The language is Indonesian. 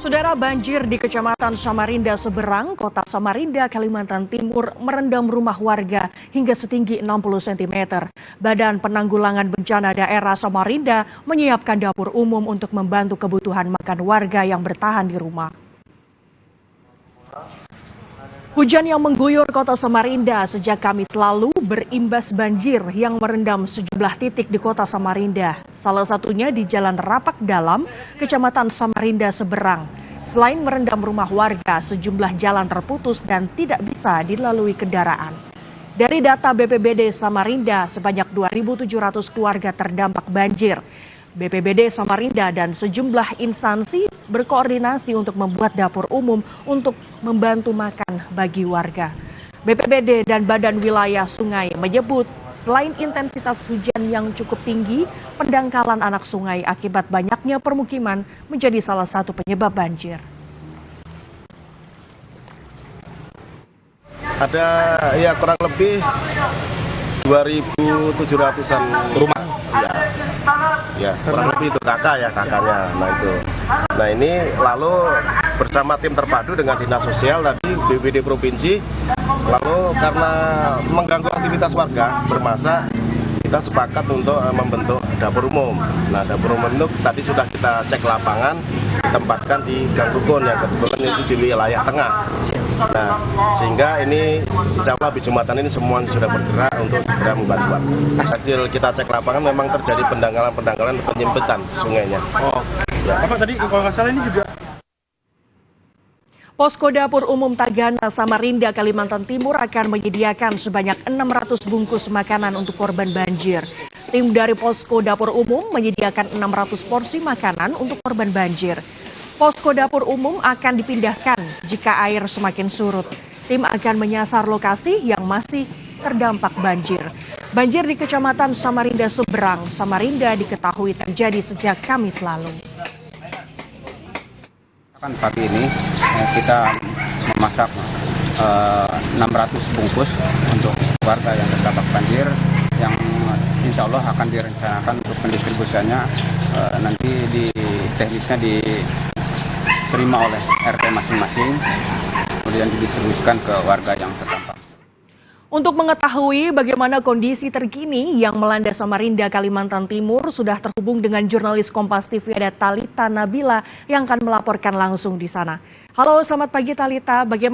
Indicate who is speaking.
Speaker 1: Saudara, banjir di Kecamatan Samarinda Seberang, Kota Samarinda, Kalimantan Timur merendam rumah warga hingga setinggi 60 cm. Badan Penanggulangan Bencana Daerah Samarinda menyiapkan dapur umum untuk membantu kebutuhan makan warga yang bertahan di rumah. Hujan yang mengguyur Kota Samarinda sejak Kamis lalu berimbas banjir yang merendam sejumlah titik di Kota Samarinda. Salah satunya di Jalan Rapak Dalam, Kecamatan Samarinda Seberang. Selain merendam rumah warga, sejumlah jalan terputus dan tidak bisa dilalui kendaraan. Dari data BPBD Samarinda, sebanyak 2.700 keluarga terdampak banjir. BPBD Samarinda dan sejumlah instansi berkoordinasi untuk membuat dapur umum untuk membantu makan bagi warga. BPBD dan Badan Wilayah Sungai menyebut selain intensitas hujan yang cukup tinggi, pendangkalan anak sungai akibat banyaknya permukiman menjadi salah satu penyebab banjir.
Speaker 2: Ada ya kurang lebih 2.700-an rumah. Ya, kurang lebih itu kakaknya. Nah ini lalu bersama tim terpadu dengan Dinas Sosial tadi BPBD Provinsi, lalu karena mengganggu aktivitas warga bermasa, kita sepakat untuk membentuk dapur umum. Nah, dapur umum itu tadi sudah kita cek lapangan, ditempatkan di Gang Rukun yang kebetulan itu di wilayah tengah. Nah, sehingga ini insya Allah habis Jumatan ini semua sudah bergerak untuk segera membantu warga. Hasil kita cek lapangan memang terjadi pendangkalan penyempitan sungainya.
Speaker 3: Oh, ya. Apa tadi kalau nggak salah ini juga?
Speaker 1: Posko Dapur Umum Tagana Samarinda, Kalimantan Timur akan menyediakan sebanyak 600 bungkus makanan untuk korban banjir. Tim dari Posko Dapur Umum menyediakan 600 porsi makanan untuk korban banjir. Posko Dapur Umum akan dipindahkan jika air semakin surut. Tim akan menyasar lokasi yang masih terdampak banjir. Banjir di Kecamatan Samarinda Seberang, Samarinda diketahui terjadi sejak Kamis lalu.
Speaker 4: Pagi ini kita memasak 600 bungkus untuk warga yang terdampak banjir yang insya Allah akan direncanakan untuk pendistribusiannya nanti teknisnya diterima oleh RT masing-masing, kemudian didistribusikan ke warga yang terdampak.
Speaker 1: Untuk mengetahui bagaimana kondisi terkini yang melanda Samarinda, Kalimantan Timur, sudah terhubung dengan jurnalis Kompas TV ada Talitha Nabila yang akan melaporkan langsung di sana. Halo, selamat pagi Talitha. Bagaimana